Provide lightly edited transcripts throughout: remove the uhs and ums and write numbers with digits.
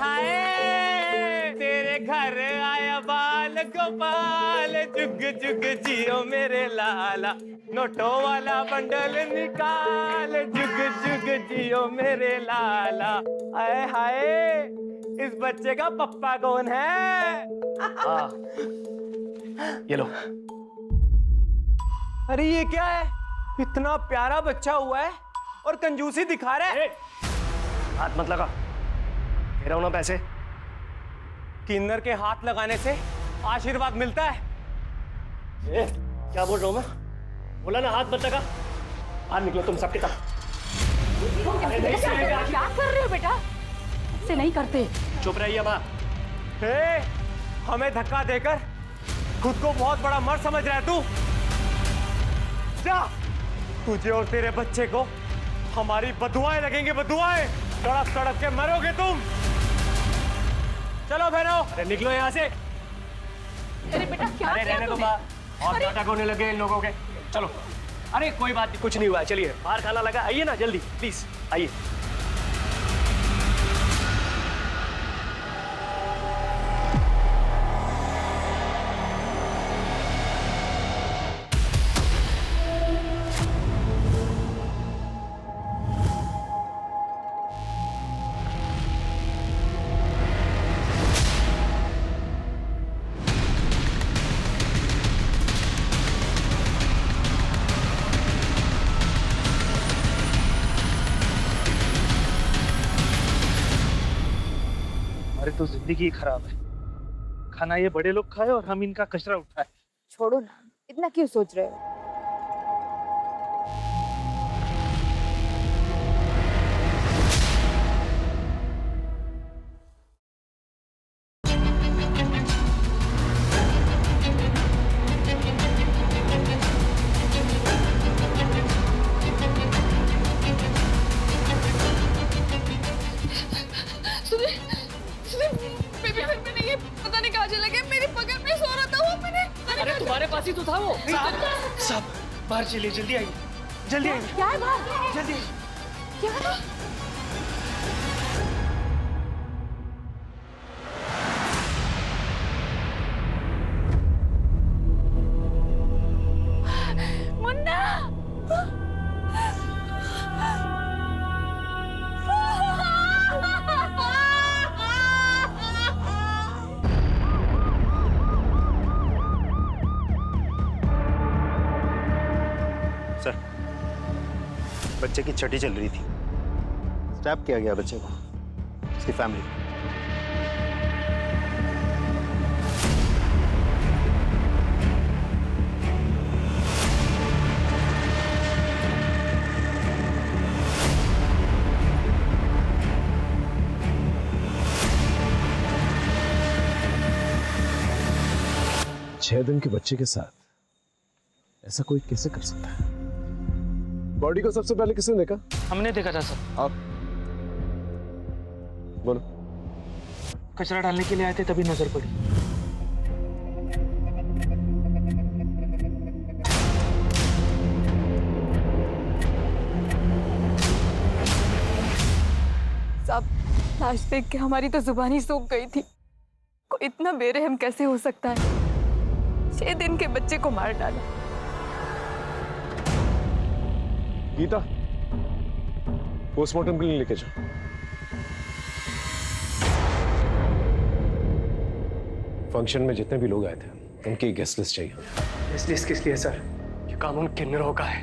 हाय तेरे घर आया बाल गोपाल, जुग जुग जियो मेरे लाला, नोटों वाला बंडल निकाल, जुग जुग जियो मेरे लाला। हाय हाय इस बच्चे का पप्पा कौन है? हाँ ये लो। अरे ये क्या है, इतना प्यारा बच्चा हुआ है और कंजूसी दिखा रहा है। हाथ मत लगा, दे रहा हूं ना पैसे। किन्नर के हाथ लगाने से आशीर्वाद मिलता है। क्या बोल रहा हूं मैं? बोला ना हाथ मत लगा। बाहर निकलो तुम सबके सब। क्या कर रहे हो बेटा? ऐसे नहीं करते। चुप रहिए माँ। हमें धक्का देकर खुद को बहुत बड़ा मर्द समझ रहा है तू। जा, तुझे और तेरे बच्चे को हमारी बदुआएं लगेंगे, बदुआएं। तड़प तड़प के मरोगे तुम। चलो बहनों। अरे निकलो यहाँ से। अरे बेटा क्या अरे रहने दो माँ, और नाटक होने लगे इन लोगों के। चलो। अरे कोई बात नहीं, कुछ नहीं हुआ है। चलिए बाहर खाना लगा, आइए ना जल्दी प्लीज आइए। हमारी तो जिंदगी ही खराब है। खाना ये बड़े लोग खाए और हम इनका कचरा उठाए। छोड़ो ना, इतना क्यों सोच रहे हो? मैंने ये पता नहीं कहाँ चला गया, मेरे बगल में सो रहा था वो। मैंने अरे तुम्हारे पास ही तो था वो। साहब बाहर चलिए, जल्दी आइए, जल्दी आइए, क्या है बात? जल्दी। क्या है? मुन्ना सर, बच्चे की छठी चल रही थी, स्टैप किया गया बच्चे को, उसकी फैमिली। छह दिन के बच्चे के साथ ऐसा कोई कैसे कर सकता है? बॉडी को सबसे पहले किसने देखा? हमने देखा था सर। आप बोलो। कचरा डालने के लिए आए थे तभी नजर पड़ी। साहब, लाश देख के हमारी तो जुबान ही सूख गई थी। कोई इतना बेरहम कैसे हो सकता है? 6 दिन के बच्चे को मार डाला। गीता, पोस्टमार्टम के लिए लेके जाओ। फंक्शन में जितने भी लोग आए थे उनकी गेस्ट लिस्ट चाहिए। इसलिए किस लिए सर? ये कानून किन्नरों का है।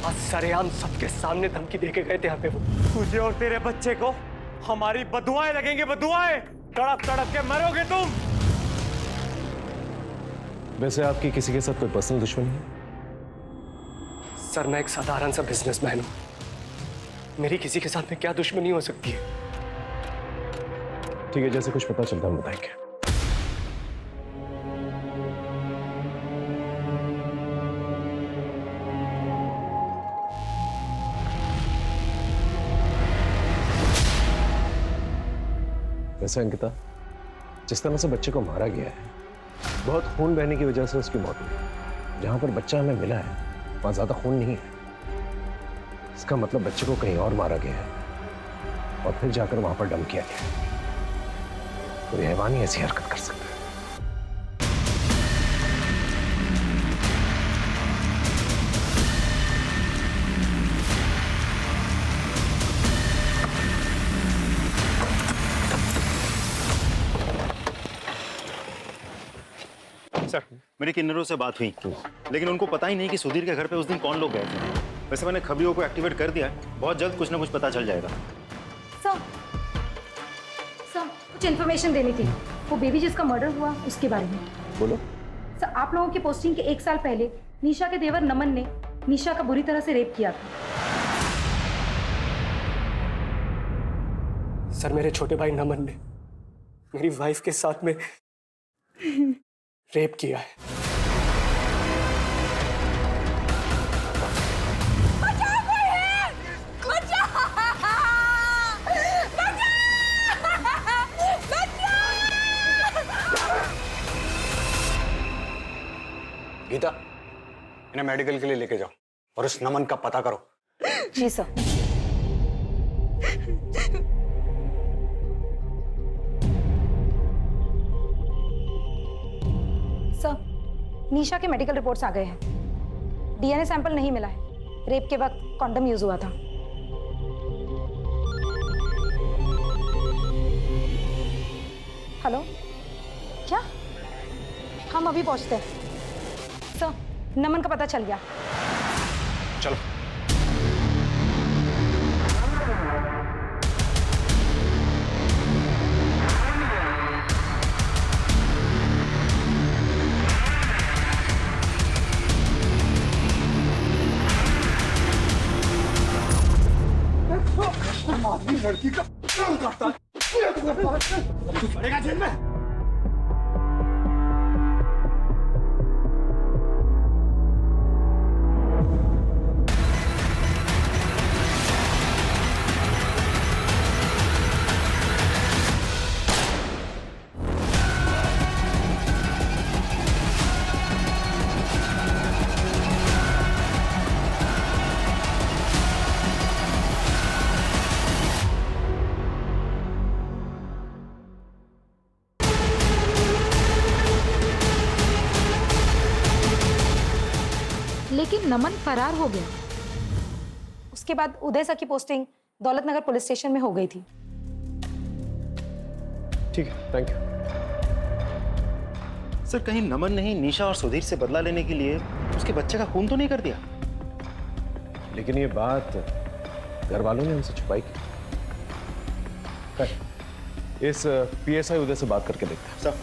आज सरेआम सबके सामने धमकी देके गए थे यहाँ पे वो। तुझे और तेरे बच्चे को हमारी बदुआएं लगेंगे, बदुआएं। तड़प तड़प के मरोगे तुम। वैसे आपकी किसी के साथ कोई पर्सनल दुश्मनी है? सर मैं एक साधारण सा बिजनेसमैन हूँ, मेरी किसी के साथ में क्या दुश्मनी हो सकती है? ठीक है, जैसे कुछ पता चलता हम बताएंगे। वैसे अंकिता, जिस तरह से बच्चे को मारा गया है, बहुत खून बहने की वजह से उसकी मौत हुई। जहां पर बच्चा हमें मिला है वहां ज्यादा खून नहीं है। इसका मतलब बच्चे को कहीं और मारा गया है और फिर जाकर वहां पर डंप किया गया। कोई हैवान ही ऐसी हरकत कर सकता है। सर, मेरी किन्नरों से बात हुई, लेकिन उनको पता ही नहीं कि सुधीर के घर पे उस दिन कौन लोग गए थे। वैसे मैंने खबरियों को एक्टिवेट कर दिया है, बहुत जल्द कुछ ना कुछ पता चल जाएगा। सर, कुछ इन्फॉर्मेशन देनी थी, वो बेबी जिसका मर्डर हुआ उसके बारे में। बोलो। सर, आप लोगों की पोस्टिंग के 1 साल पहले निशा के देवर नमन ने निशा का बुरी तरह से रेप किया था। सर, मेरे छोटे भाई नमन ने मेरी वाइफ के साथ में रेप किया है। गीता, इन्हें मेडिकल के लिए लेके जाओ और उस नमन का पता करो। जी सर। सर, निशा के मेडिकल रिपोर्ट्स आ गए हैं। डीएनए सैंपल नहीं मिला है। रेप के वक्त कॉन्डम यूज हुआ था। हेलो, क्या? हम अभी पहुंचते हैं। सर, नमन का पता चल गया। चलो। लड़की का करता तू पड़ेगा जेल में। लेकिन नमन फरार हो गया। उसके बाद उदय सर की पोस्टिंग दौलतनगर पुलिस स्टेशन में हो गई थी। ठीक है, थैंक यू। सर, कहीं नमन ने ही निशा और सुधीर से बदला लेने के लिए उसके बच्चे का खून तो नहीं कर दिया? लेकिन ये बात घर वालों ने हमसे छुपाई की। इस पीएसआई उदय से बात करके देखते हैं। सर,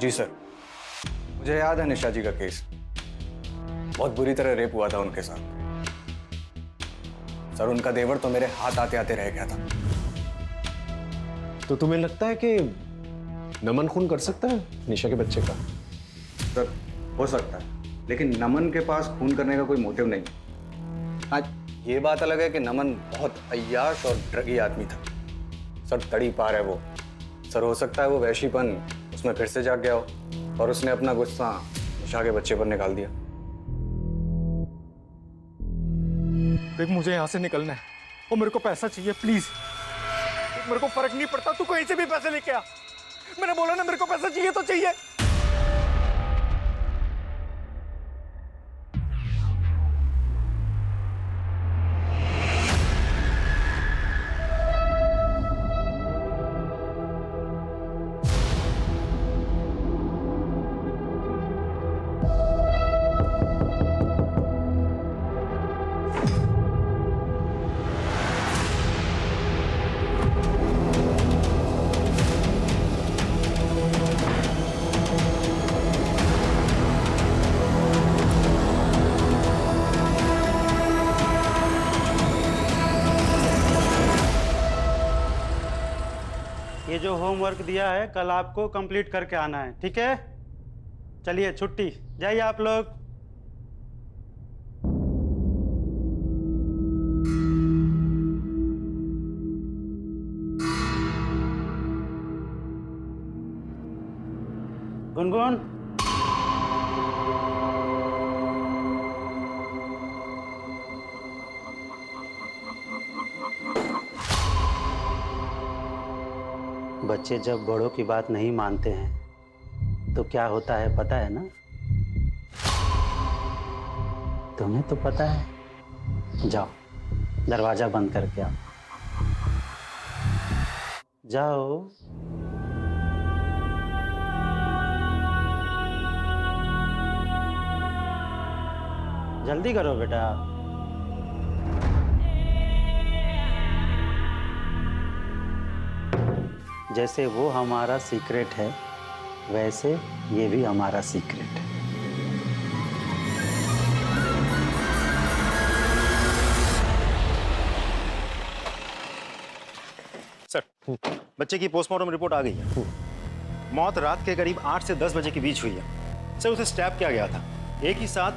जी सर, मुझे याद है निशा जी का केस। बहुत बुरी तरह रेप हुआ था उनके साथ। सर, उनका देवर तो मेरे हाथ आते आते रह गया था। तो तुम्हें लगता है कि नमन खून कर सकता है निशा के बच्चे का? सर, हो सकता है, लेकिन नमन के पास खून करने का कोई मोटिव नहीं। आज ये बात अलग है कि नमन बहुत अय्याश और ड्रगी आदमी था। सर, तड़ी पार है वो। सर, हो सकता है वो वैशीपन उसमें फिर से जाग गया हो और उसने अपना गुस्सा निशा के बच्चे पर निकाल दिया। देख, मुझे यहाँ से निकलना है और मेरे को पैसा चाहिए, प्लीज। मेरे को फर्क नहीं पड़ता, तू कहीं से भी पैसे लेके आ। मैंने बोला ना, मेरे को पैसा चाहिए तो चाहिए। ये जो होमवर्क दिया है कल आपको कंप्लीट करके आना है, ठीक है? चलिए छुट्टी, जाइए आप लोग। गुनगुन, बच्चे जब बड़ों की बात नहीं मानते हैं तो क्या होता है पता है ना? तुम्हें तो पता है। जाओ दरवाजा बंद करके आओ। जाओ। जल्दी करो बेटा। जैसे वो हमारा सीक्रेट है वैसे ये भी हमारा सीक्रेट है। सर, बच्चे की पोस्टमार्टम रिपोर्ट आ गई है। मौत रात के करीब 8 से 10 बजे के बीच हुई है। सर, उसे स्टैब किया गया था। एक ही साथ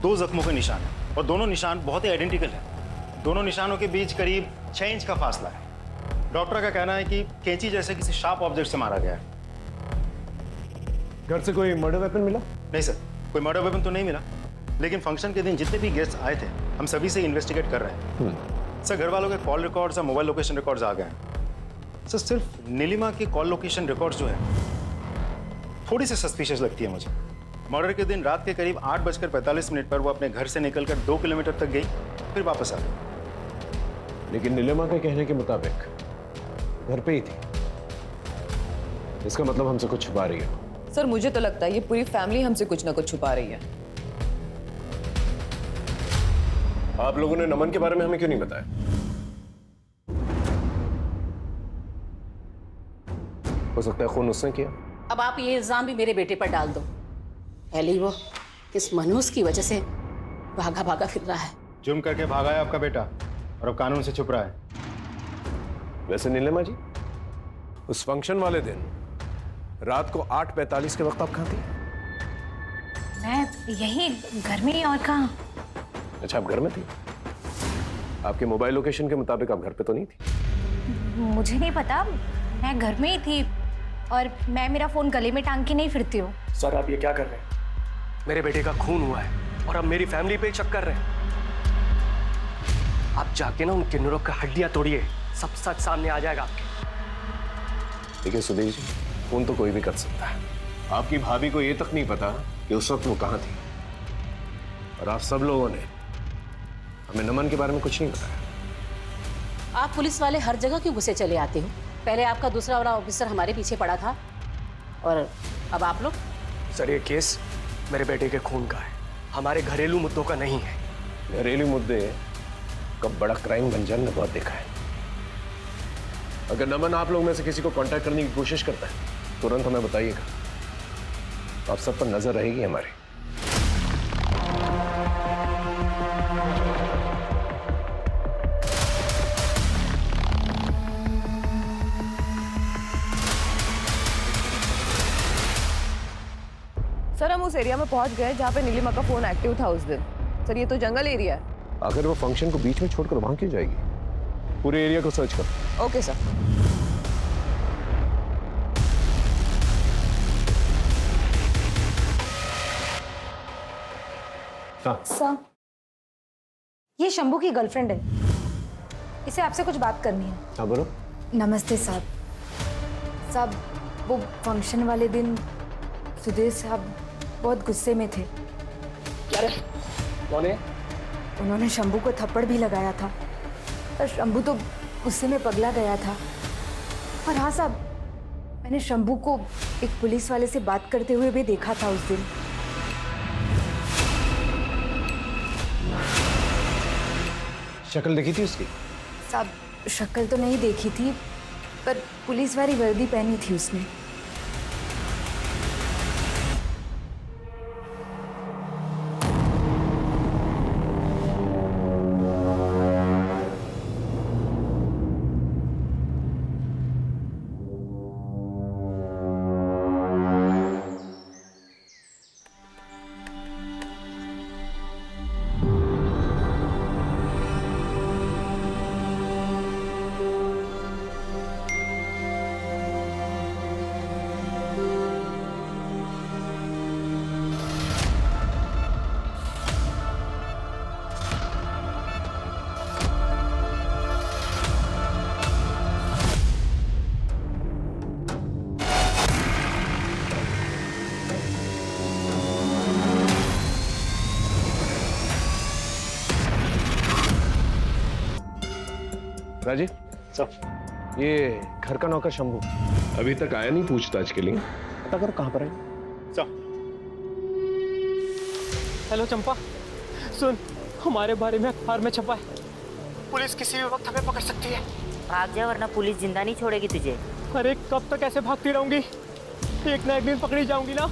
2 जख्मों के निशान हैं और दोनों निशान बहुत ही आइडेंटिकल हैं। दोनों निशानों के बीच करीब 6 इंच का फासला है। डॉक्टर का कहना है कि कैंची जैसे किसी शार्प ऑब्जेक्ट से मारा गया है। घर से कोई मर्डर वेपन मिला? नहीं सर, कोई मर्डर वेपन तो नहीं मिला, लेकिन फंक्शन के दिन जितने भी गेस्ट आए थे हम सभी से इन्वेस्टिगेट कर रहे हैं। सर, घर वालों के कॉल रिकॉर्ड्स और मोबाइल लोकेशन रिकॉर्ड्स आ गए हैं। सर, सिर्फ नीलिमा की कॉल लोकेशन रिकॉर्ड्स जो है थोड़ी सी सस्पिशियस लगती है मुझे। मर्डर के दिन रात के करीब 8:45 पर वो अपने घर से निकलकर 2 किलोमीटर तक गई, फिर वापस आ गई। लेकिन नीलिमा के कहने के मुताबिक घर पे ही थी। इसका मतलब हमसे कुछ छुपा रही है। सर, मुझे तो लगता है ये पूरी फैमिली हमसे कुछ ना कुछ छुपा रही है। आप लोगों ने नमन के बारे में हमें क्यों नहीं बताया? हो सकता है खून उसने किया। अब आप ये इल्जाम भी मेरे बेटे पर डाल दो। पहले ही वो इस मनहूस की वजह से भागा भागा फिर रहा है। जुर्म करके भागा है आपका बेटा और अब कानून से छुप रहा है। वैसे नीलिमा जी, उस फंक्शन वाले दिन रात को 8:45 के वक्त आप कहाँ थी? मैं यही घर में ही, और कहाँ। अच्छा, आप घर में थी। आपके मोबाइल लोकेशन के मुताबिक आप घर पे तो नहीं थी? मुझे नहीं पता, मैं घर में ही थी और मैं मेरा फोन गले में टांग के नहीं फिरती हूँ। सर, आप ये क्या कर रहे हैं? मेरे बेटे का खून हुआ है और अब मेरी फैमिली पे शक कर रहे हैं। आप जाके ना उन किन्नरों का हड्डियां तोड़िए, सब सच सामने आ जाएगा आपके। देखिए सुधीर जी, फोन तो कोई भी कर सकता है। आपकी भाभी को ये तक नहीं पता कि उस वक्त वो कहाँ थी, और आप सब लोगों ने हमें नमन के बारे में कुछ नहीं बताया। आप पुलिस वाले हर जगह क्यों घुसे चले आते हो? पहले आपका दूसरा वाला ऑफिसर हमारे पीछे पड़ा था और अब आप लोग। सर, ये केस मेरे बेटे के खून का है, हमारे घरेलू मुद्दों का नहीं है। घरेलू मुद्दे कब बड़ा क्राइम बन जाए मैं बहुत देखा है। अगर नमन आप लोग में से किसी को कांटेक्ट करने की कोशिश करता है तुरंत हमें बताइएगा। आप सब पर नजर रहेगी हमारी। सर, हम उस एरिया में पहुंच गए जहाँ पे नीलिमा का फोन एक्टिव था उस दिन। सर, ये तो जंगल एरिया है। अगर वो फंक्शन को बीच में छोड़कर वहां क्यों जाएगी? पूरे एरिया को सर्च करो। Okay sir. सर, ये शंभू की गर्लफ्रेंड है, इसे आपसे कुछ बात करनी है। हाँ बोलो। नमस्ते साहब। साहब, वो फंक्शन वाले दिन सुधीर साहब बहुत गुस्से में थे। क्या रे? कौन है? उन्होंने शंभू को थप्पड़ भी लगाया था और शंभू तो गुस्से में पगला गया था। और हाँ साहब, मैंने शंभू को एक पुलिस वाले से बात करते हुए भी देखा था उस दिन। शक्ल देखी थी उसकी? साहब, शक्ल तो नहीं देखी थी, पर पुलिस वाली वर्दी पहनी थी उसने। राजी सर ये घर का नौकर शंभू अभी तक आया नहीं पूछताछ के लिए, पता करो कहाँ पर है। सर हेलो चंपा, सुन, हमारे बारे में अखबार में छपा है, पुलिस किसी भी वक्त हमें पकड़ सकती है। भाग जा वरना पुलिस जिंदा नहीं छोड़ेगी तुझे। अरे कब तक ऐसे भागती रहूंगी, एक ना एक दिन पकड़ी जाऊंगी ना।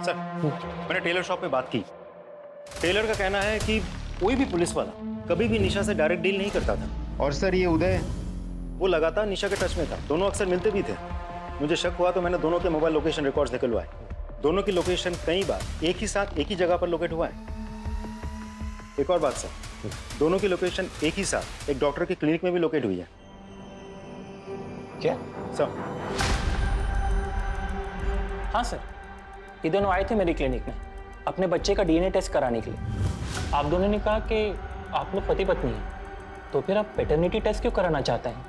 सर मैंने टेलर शॉप में बात की। टेलर का कहना है कि कोई भी पुलिस वाला कभी भी निशा से डायरेक्ट डील नहीं करता था। और सर ये उदय, वो लगातार निशा के टच में था, दोनों अक्सर मिलते भी थे। मुझे शक हुआ तो मैंने दोनों के मोबाइल लोकेशन रिकॉर्ड्स निकलवाए। दोनों की लोकेशन कई बार एक ही साथ एक ही जगह पर लोकेट हुआ है। एक और बात सर, दोनों की लोकेशन एक ही साथ एक डॉक्टर के क्लिनिक में भी लोकेट हुई है। क्या सर? हाँ सर, ये दोनों आए थे मेरी क्लिनिक में अपने बच्चे का डीएनए टेस्ट कराने के लिए। आप दोनों ने कहा कि आप लोग पति पत्नी हैं, तो फिर आप पेटर्निटी टेस्ट क्यों कराना चाहते हैं?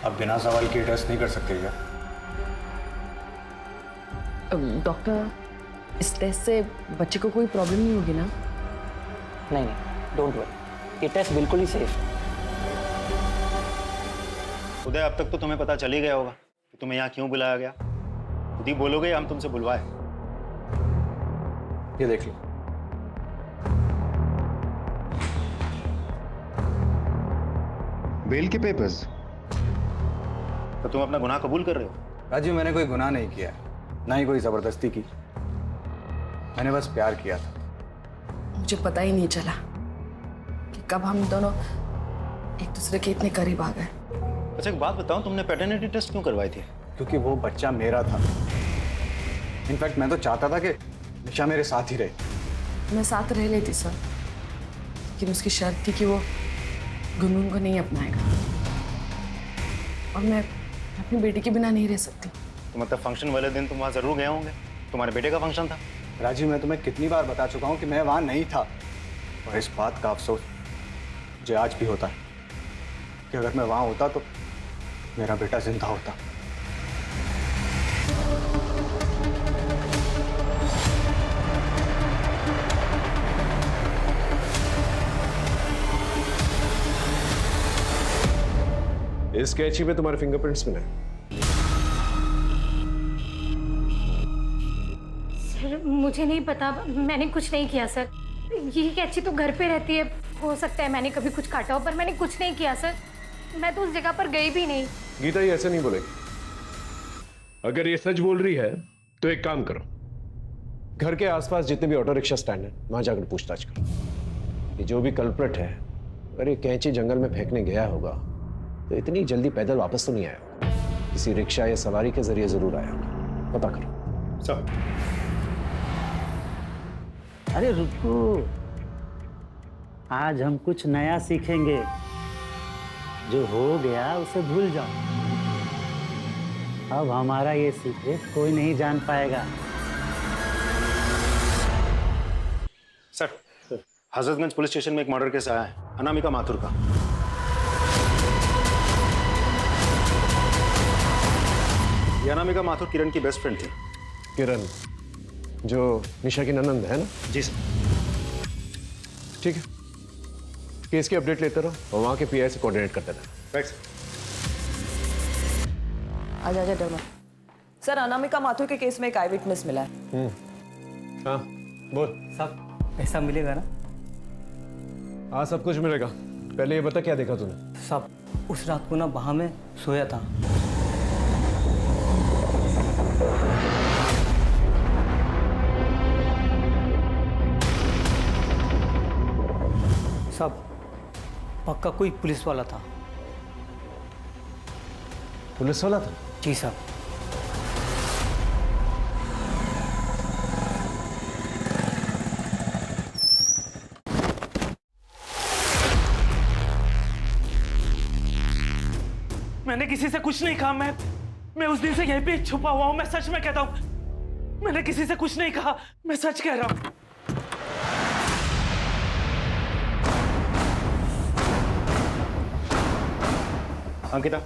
अब बिना सवाल के टेस्ट नहीं कर सकते क्या? डॉक्टर, इस टेस्ट से बच्चे को कोई प्रॉब्लम नहीं होगी ना? नहीं, डोंट वरी, ये टेस्ट बिल्कुल ही सेफ है। उदय, अब तक तो तुम्हें पता चल ही गया होगा कि तुम्हें यहाँ क्यों बुलाया गया। खुद ही बोलोगे हम तुमसे बुलवाए। ये देख लो। बेल के पेपर्स। तो तुम अपना गुनाह कबूल कर रहे हो? राजू, मैंने कोई गुनाह नहीं किया, ना ही कोई जबरदस्ती की। मैंने बस प्यार किया था। मुझे पता ही नहीं चला कि कब हम दोनों एक दूसरे के इतने करीब आ गए। अच्छा एक बात बताओ, तुमने पैटर्निटी टेस्ट क्यों करवाई थी? क्योंकि वो बच्चा मेरा था। इनफैक्ट मैं तो चाहता था कि निशा मेरे साथ ही रहे। मैं साथ रह लेती सर, लेकिन उसकी शर्त थी कि वो गुनगुन को नहीं अपनाएगा, और मैं अपनी बेटी के बिना नहीं रह सकती। तो मतलब फंक्शन वाले दिन तुम वहाँ जरूर गए होंगे, तुम्हारे बेटे का फंक्शन था। राजीव, मैं तुम्हें कितनी बार बता चुका हूँ कि मैं वहाँ नहीं था, और इस बात का अफसोस मुझे आज भी होता है कि अगर मैं वहाँ होता तो मेरा बेटा जिंदा होता। इस कैची पे तुम्हारे फिंगरप्रिंट्स मिले। सर मुझे नहीं पता, मैंने कुछ नहीं किया सर। ये कैची तो घर पे रहती है, हो सकता है मैंने कभी कुछ काटा हो, पर मैंने कुछ नहीं किया सर। मैं तो उस जगह पर गई भी नहीं। गीता ये ऐसे नहीं बोलेगी। अगर ये सच बोल रही है तो एक काम करो, घर के आसपास जितने भी ऑटो रिक्शा स्टैंड है वहां जाकर पूछताछ करो। ये जो भी कल्प्रिट है, अगर ये कैंची जंगल में फेंकने गया होगा तो इतनी जल्दी पैदल वापस तो नहीं आया होगा, किसी रिक्शा या सवारी के जरिए जरूर आया होगा। पता करो। सब अरे रुको, आज हम कुछ नया सीखेंगे। जो हो गया उसे भूल जाओ। अब हमारा ये सीक्रेट कोई नहीं जान पाएगा। सर, हजरतगंज पुलिस स्टेशन में एक मर्डर केस आया है, अनामिका माथुर का। ये अनामिका माथुर किरण की बेस्ट फ्रेंड थी। किरण जो निशा की ननंद है ना? जी सर। ठीक है, केस की अपडेट लेते रहो और वहां के पीआई से कोऑर्डिनेट करते रहना। Right sir. आजा आजा डर मत। सर, अनामिका माथुर के केस में एक आई विटनेस मिला है। हाँ बोल। साहब पैसा मिलेगा ना? हाँ सब कुछ मिलेगा। पहले ये बता क्या देखा तूने? साहब उस रात को ना वहाँ में सोया था। साहब पक्का कोई पुलिस वाला था। पुलिस वाला था? जी साहब। मैंने किसी से कुछ नहीं कहा। मैं उस दिन से यहीं पे छुपा हुआ हूँ। मैं सच में कहता हूँ, मैंने किसी से कुछ नहीं कहा। मैं सच कह रहा हूँ। अंकिता,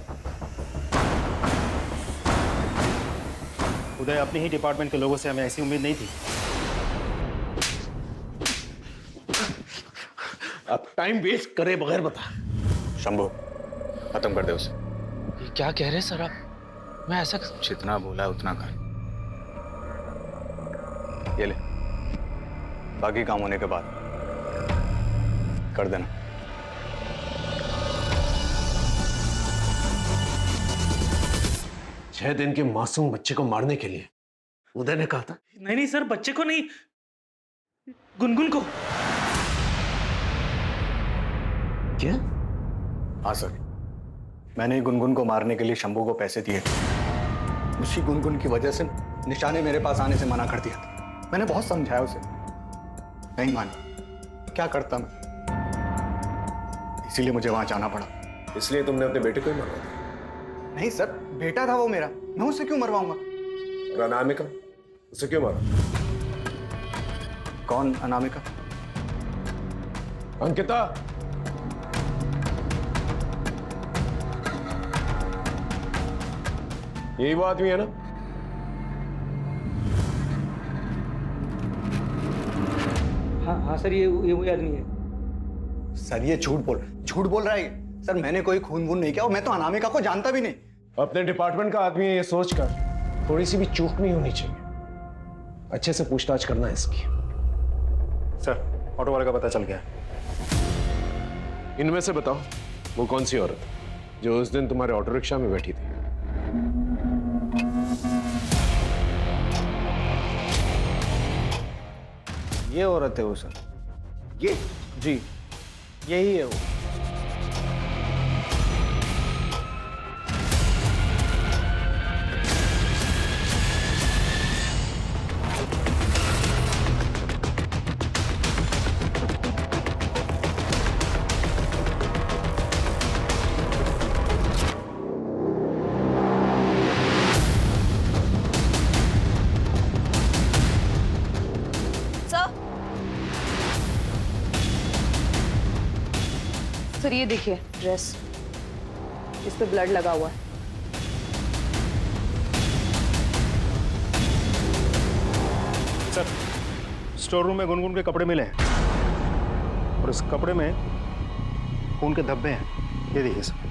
उदय, अपने ही डिपार्टमेंट के लोगों से हमें ऐसी उम्मीद नहीं थी। अब टाइम वेस्ट करे बगैर बता। शंभू, खत्म कर दे उसे। ये क्या कह रहे सर आप? मैं ऐसा जितना बोला है उतना कर। ये ले, बाकी काम होने के बाद कर देना। छह दिन के मासूम बच्चे को मारने के लिए उदय ने कहा था। नहीं सर, बच्चे को नहीं, गुनगुन को। क्या? हाँ सर, मैंने गुनगुन को मारने के लिए शंभू को पैसे दिए थे। उसी गुनगुन की वजह से निशा ने मेरे पास आने से मना कर दिया था। मैंने बहुत समझाया उसे, नहीं मानी। क्या करता मैं, इसीलिए मुझे वहां जाना पड़ा। इसलिए तुमने अपने बेटे को ही मारा? नहीं सर, बेटा था वो मेरा, मैं उसे क्यों मरवाऊंगा? और अनामिका, उसे क्यों मारा? कौन अनामिका? अंकिता, यही वो आदमी है ना? हाँ सर, ये वही आदमी है। सर ये झूठ बोल रहा है। सर मैंने कोई खून वून नहीं किया और मैं तो अनामिका को जानता भी नहीं। अपने डिपार्टमेंट का आदमी है ये सोचकर थोड़ी सी भी चूक नहीं होनी चाहिए। अच्छे से पूछताछ करना है इसकी। सर, ऑटो वाले का पता चल गया। इनमें से बताओ, वो कौन सी औरत है जो उस दिन तुम्हारे ऑटो रिक्शा में बैठी थी? ये औरत है वो सर। ये? जी, यही है वो। सर ये देखिए ड्रेस, इस पे ब्लड लगा हुआ है। सर, स्टोर रूम में गुनगुन के कपड़े मिले हैं और इस कपड़े में खून के धब्बे हैं। ये देखिए सर।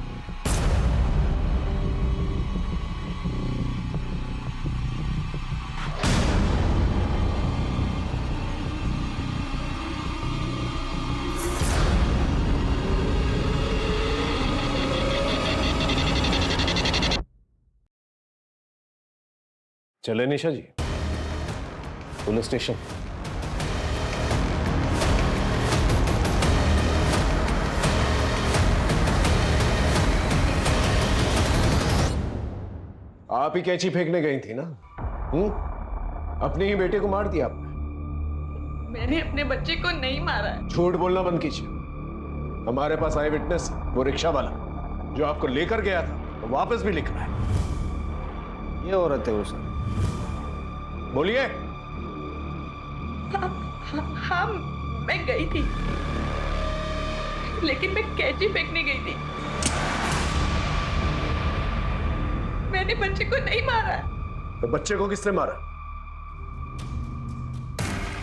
चले निशा जी पुलिस स्टेशन। आप ही कैंची फेंकने गई थी ना? अपने ही बेटे को मार दिया आपने। मैंने अपने बच्चे को नहीं मारा है। झूठ बोलना बंद कीजिए। हमारे पास आई विटनेस, वो रिक्शा वाला जो आपको लेकर गया था, तो वापस भी लिख रहा है। ये औरत है वो सर। बोलिए। हाँ, मैं गई थी, लेकिन मैं कैंची फेंकने गई थी। मैंने बच्चे को नहीं मारा। तो बच्चे को किसने मारा?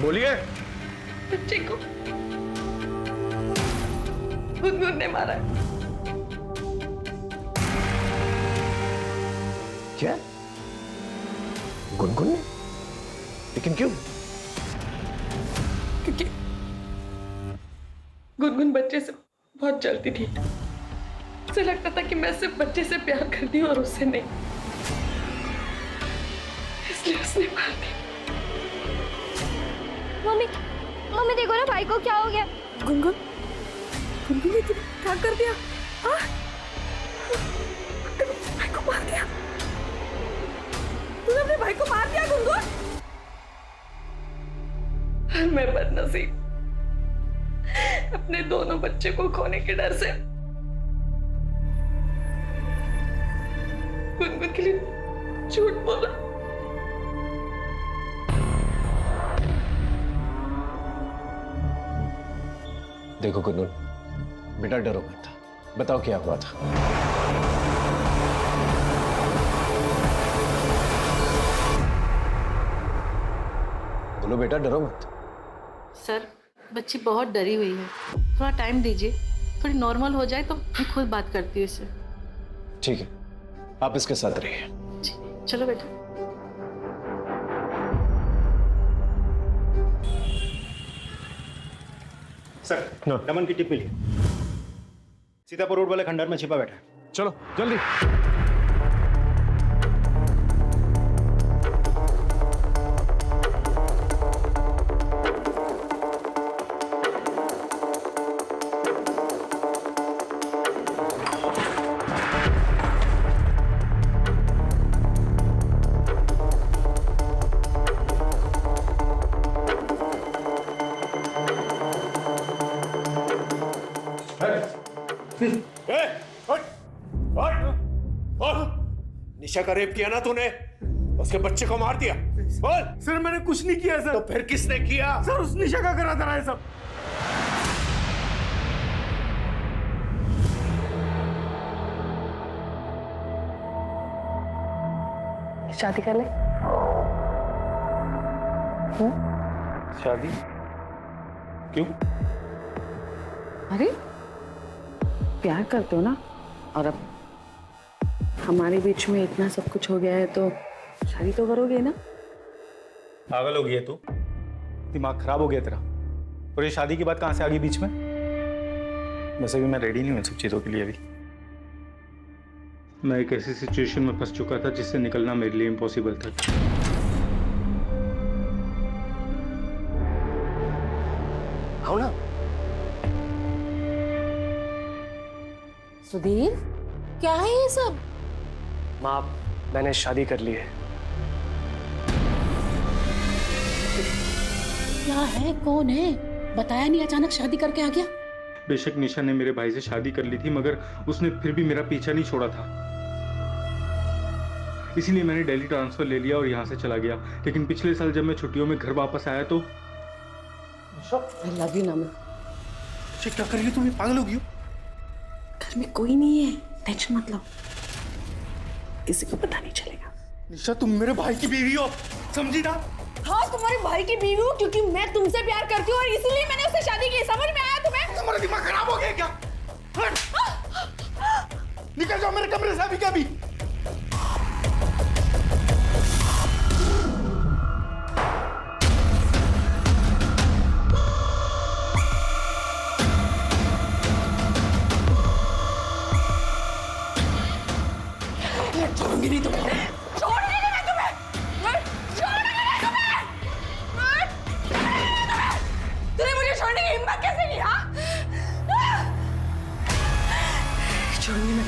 बोलिए। बच्चे को गुनगुन ने मारा। क्या? गुनगुन ने? लेकिन क्यों? क्योंकि गुनगुन बच्चे से बहुत जलती थी। उसे लगता था कि मैं सिर्फ बच्चे से प्यार करती हूँ और उससे नहीं, इसलिए उसने मार दी। मम्मी मम्मी देखो ना भाई को क्या हो गया। गुनगुन गुनगुन ने तुम क्या कर दिया? हाँ? भाई को मार दिया? तूने अपने भाई को मार दिया गुनगुन? मैं बदनसीब, अपने दोनों बच्चे को खोने के डर से गुनगुन के लिए झूठ बोला। देखो गुनगुन, बेटा डरो मत, बताओ क्या हुआ था। बोलो बेटा, डरो मत। सर, बच्ची बहुत डरी हुई है, थोड़ा टाइम दीजिए, थोड़ी नॉर्मल हो जाए तो मैं खुद बात करती हूँ इससे। ठीक है, आप इसके साथ रहिए। चलो बेटा। सर, नमन की टिप मिली। सीतापुर रोड वाले खंडहर में छिपा बैठा है। चलो जल्दी। निशा का रेप किया ना तूने? उसके बच्चे को मार दिया? बोल। सर मैंने कुछ नहीं किया सर। तो फिर किसने किया? सर उस निशा का करा था ये सब। शादी कर ले। शादी? क्यों? अरे प्यार करते हो ना, और अब हमारे बीच में इतना सब कुछ हो गया है तो शादी तो करोगे ना? पागल हो गई है तू? दिमाग खराब हो गया तेरा? और ये शादी की बात कहां से आ गई बीच में? वैसे भी मैं रेडी नहीं हूं इन सब चीजों के लिए अभी। मैं एक ऐसी सिचुएशन में फंस चुका था जिससे निकलना मेरे लिए इम्पॉसिबल था। आओ ना। सुधीर, क्या है ये सब? माँ, मैंने शादी कर ली है। क्या है, कौन है? बताया नहीं, अचानक शादी करके आ गया। बेशक निशा ने मेरे भाई से शादी कर ली थी, मगर उसने फिर भी मेरा पीछा नहीं छोड़ा था। इसीलिए मैंने दिल्ली ट्रांसफर ले लिया और यहाँ से चला गया। लेकिन पिछले साल जब मैं छुट्टियों में घर वापस आया तो I love you, नमन। क्या कर रही हो तुम? पागल हो गई हो? घर में कोई नहीं है, टेंशन मत लो, किसी को पता नहीं चलेगा। निशा तुम मेरे भाई की बीवी हो, समझी ना? हाँ, तुम्हारे भाई की बीवी हूँ क्योंकि मैं तुमसे प्यार करती हूँ और इसीलिए मैंने उससे शादी की। समझ में आया तुम्हें? तुम्हारा दिमाग खराब हो गया क्या? निकल जाओ मेरे कमरे से अभी के अभी। छोड़ूंगी नहीं तुम्हें, छोड़ूंगी नहीं मैं तुम्हें, मैं छोड़ूंगी नहीं तुम्हें, मैं तूने मुझे छोड़ने की हिम्मत कैसे की? हाँ, छोड़ूंगी मैं।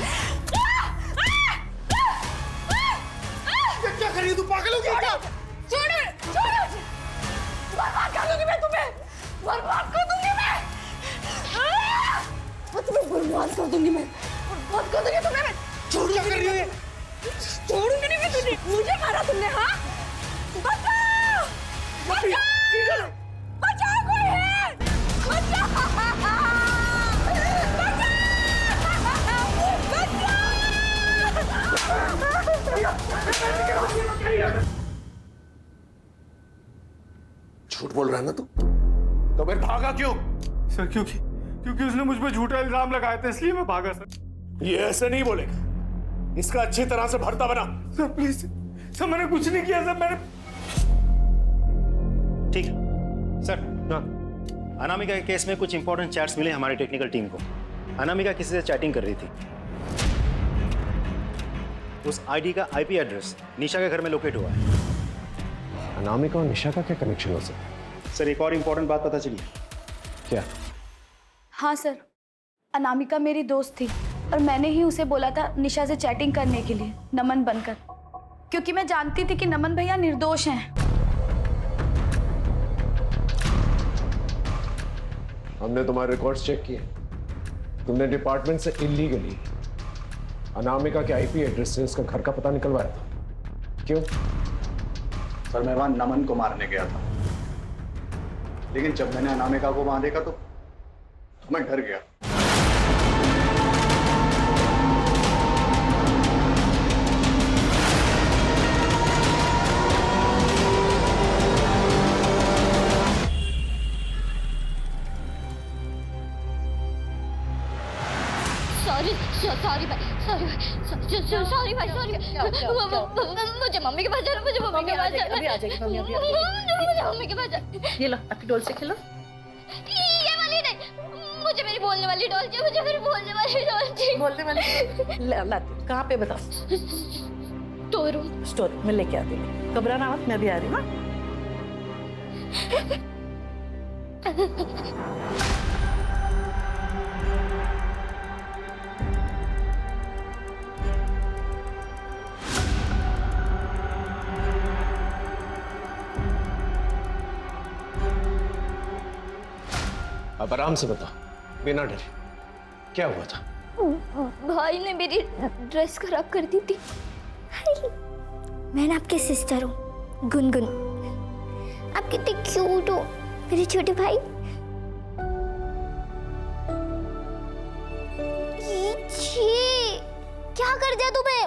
क्या कर रही हो तू? पागल हो गई क्या? छोड़ो, छोड़ो, बर्बाद कर दूंगी मैं तुम्हें, बर्बाद कर दूंगी मैं, तुम्हें बर्बाद कर दूंगी मैं, बर्बाद कर दूंगी तुम्हें मैं। क्या कर रही है? छोड़ूंगी नहीं मैं तुझे, मुझे मारा तुमने। हाँ, बचाओ, बचाओ, बचाओ, कोई है, बचाओ, झूठ बोल रहा है ना तू? तो फिर भागा क्यों? सर क्योंकि उसने मुझ पर झूठा इल्जाम लगाया था, इसलिए मैं भागा सर। ये ऐसे नहीं बोलेगा। इसका अच्छी तरह से भरता बना। सर प्लीज सर, मैंने कुछ नहीं किया सर, मैंने। ठीक है सर। अनामिका के केस में कुछ इंपॉर्टेंट चैट्स मिले हमारी टेक्निकल टीम को। अनामिका किसी से चैटिंग कर रही थी। उस आईडी का आईपी एड्रेस निशा के घर में लोकेट हुआ है। अनामिका और निशा का क्या कनेक्शन हो सकता है? सर एक और इंपॉर्टेंट बात पता चली। क्या? हाँ सर, अनामिका मेरी दोस्त थी और मैंने ही उसे बोला था निशा से चैटिंग करने के लिए नमन बनकर, क्योंकि मैं जानती थी कि नमन भैया निर्दोष हैं। हमने तुम्हारे रिकॉर्ड्स चेक किए। तुमने डिपार्टमेंट से इलीगली अनामिका के आईपी एड्रेस से उसका घर का पता निकलवाया था। क्यों? सर मैं वहां नमन को मारने गया था, लेकिन जब मैंने अनामिका को वहां देखा तो मैं डर गया। सॉरी भाई, सॉरी भाई, मुझे मम्मी के पास जाना, मुझे मम्मी के पास जाना। अभी आ जाएगी मम्मी, अभी आ मुझे मम्मी के पास जाना। ये लो आपकी डॉल से खेलो। ये वाली नहीं, मुझे मेरी बोलने वाली डॉल चाहिए, मुझे मेरी बोलने वाली डॉल चाहिए। बोलने वाली लाती कहाँ पे बताओ? स्टोर रूम में लेके आती हूँ, घबराना मत, मैं भी आ रही हूँ। अब आराम से बता, बिना डरे, क्या हुआ था? भाई ने मेरी ड्रेस खराब कर दी थी। मैं ना आपकी सिस्टर हूँ, गुनगुन। आप कितने क्यूट हो मेरे छोटे भाई। क्या कर दिया तुम्हें?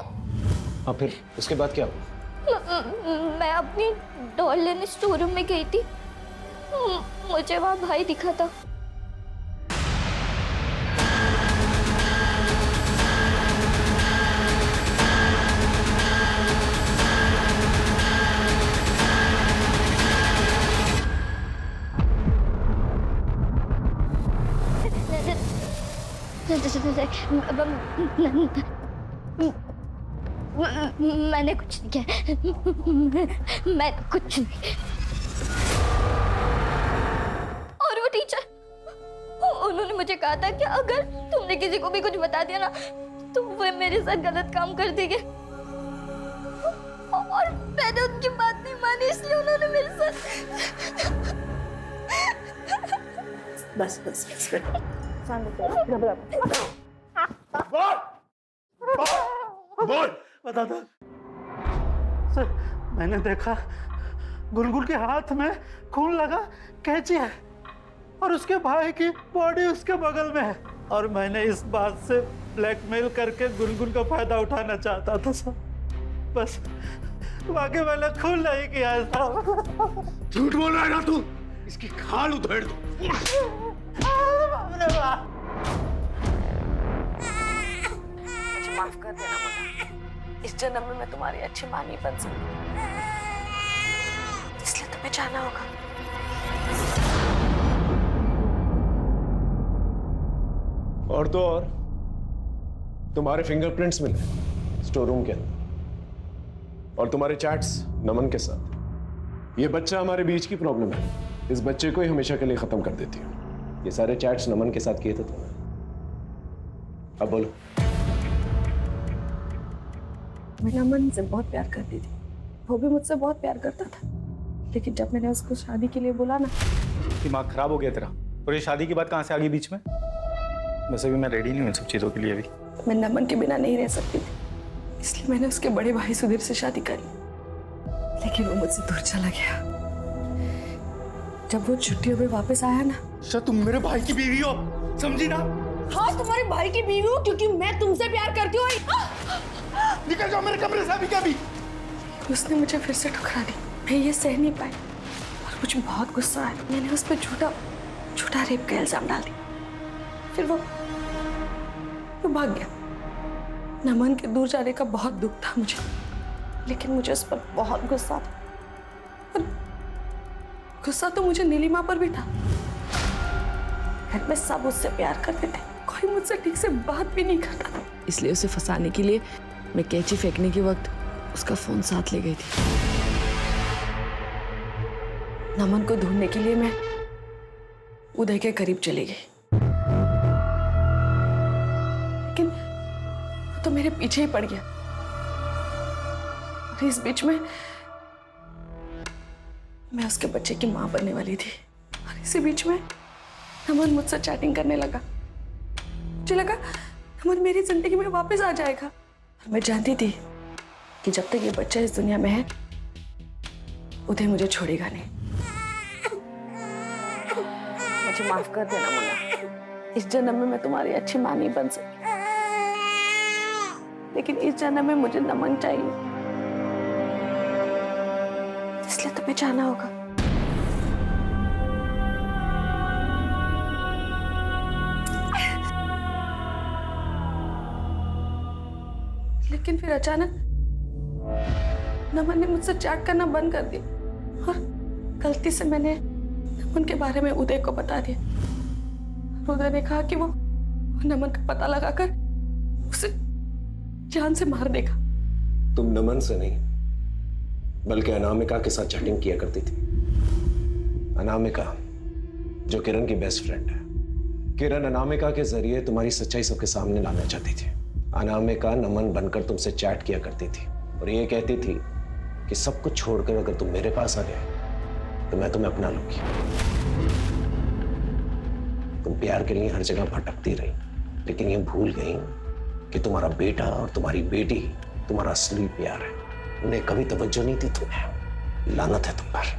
हाँ फिर उसके बाद क्या हुआ? मैं अपनी डॉल लेने स्टोर रूम में गई थी, मुझे वहाँ भाई दिखा था। मैंने कुछ नहीं किया, मैं कुछ नहीं। और वो टीचर, उन्होंने मुझे कहा था कि अगर तुमने किसी को भी कुछ बता दिया ना तो वो मेरे साथ गलत काम कर देंगे, और मैंने उनकी बात नहीं मानी, इसलिए उन्होंने मेरे साथ। बस बस बस बोल बता दो सर। मैंने देखा गुलगुल के हाथ में खून लगा कैंची है और उसके भाई की बॉडी उसके बगल में है, और मैंने इस बात से ब्लैकमेल करके गुलगुल का फायदा उठाना चाहता था सर। बस बाकी मैंने खून नहीं किया है साहब। झूठ बोल रहा है ना तू? इसकी खाल उधेड़ दो। मुझे माफ कर देना मुन्ना, इस जन्म में मैं तुम्हारी अच्छी मां नहीं बन सकती, इसलिए तुम्हें जाना होगा। और तो और तुम्हारे फिंगरप्रिंट्स मिले स्टोर रूम के अंदर, और तुम्हारे चैट्स नमन के साथ। ये बच्चा हमारे बीच की प्रॉब्लम है, इस बच्चे को ही हमेशा के लिए खत्म कर देती हूँ। ये सारे चैट्स नमन के साथ किए थे तुमने। अब बोलो। मैं नमन से बहुत प्यार करती थी, वो भी मुझसे बहुत प्यार करता था, लेकिन जब मैंने उसको शादी के लिए बोला ना। दिमाग खराब हो गया तेरा, और ये शादी की बात कहाँ से आ गई बीच में? वैसे भी मैं रेडी नहीं हूँ इन सब चीज़ों के लिए अभी। मैं नमन के बिना नहीं रह सकती थी, इसलिए मैंने उसके बड़े भाई सुधीर से शादी करी, लेकिन वो मुझसे दूर चला गया। जब वो छुट्टियों में वापस आया ना। अच्छा तुम मेरे भाई की बीवी हो, समझी ना? हाँ तुम्हारे भाई की बीवी हूँ, क्योंकि मैं तुमसे प्यार करती हूँ। निकल जाओ मेरे कमरे से अभी के अभी। उसने मुझे फिर से ठुकरा दी, मैं ये सह नहीं पाई और मुझे बहुत गुस्सा आया। मैंने उस पर झूठा रेप का इल्जाम डाल दिया, फिर वो भाग गया। नमन के दूर जाने का बहुत दुख था मुझे, लेकिन मुझे उस पर बहुत गुस्सा था। और गुस्सा तो मुझे नीलिमा पर भी था। घर में सब उससे प्यार करते थे, कोई मुझसे ठीक से बात भी नहीं करता था। इसलिए उसे फंसाने के लिए मैं कैंची फेंकने के वक्त उसका फोन साथ ले गई थी। नमन को ढूंढने के लिए मैं उदय के करीब चली गई, लेकिन वो तो मेरे पीछे ही पड़ गया। और इस बीच में मैं उसके बच्चे की मां बनने वाली थी, और इसी बीच में नमन मुझसे चैटिंग करने लगा। मुझे लगा नमन मेरी जिंदगी में वापस आ जाएगा, और मैं जानती थी कि जब तक ये बच्चा इस दुनिया में है उदय मुझे छोड़ेगा नहीं। मुझे माफ कर देना मुन्ना, इस जन्म में मैं तुम्हारी अच्छी मां नहीं बन सकी, लेकिन इस जन्म में मुझे नमन चाहिए, इसलिए तुम्हें जाना होगा। लेकिन फिर अचानक नमन ने मुझसे चैट करना बंद कर दिया, और गलती से मैंने नमन के बारे में उदय को बता दिया। उदय ने कहा कि वो नमन का पता लगाकर उसे जान से मार देगा। तुम नमन से नहीं बल्कि अनामिका के साथ चैटिंग किया करती थी। अनामिका जो किरण की बेस्ट फ्रेंड है। किरण अनामिका के जरिए तुम्हारी सच्चाई सबके सामने लाना चाहती थी। अनामिका नमन बनकर तुमसे चैट किया करती थी और ये कहती थी कि सब कुछ छोड़कर अगर तुम मेरे पास आ गए तो मैं तुम्हें अपना लूंगी। तुम प्यार के लिए हर जगह भटकती रही, लेकिन ये भूल गई कि तुम्हारा बेटा और तुम्हारी बेटी तुम्हारा असली प्यार है। उन्हें कभी तवज्जो नहीं दी तुम्हें। लानत है तुम पर।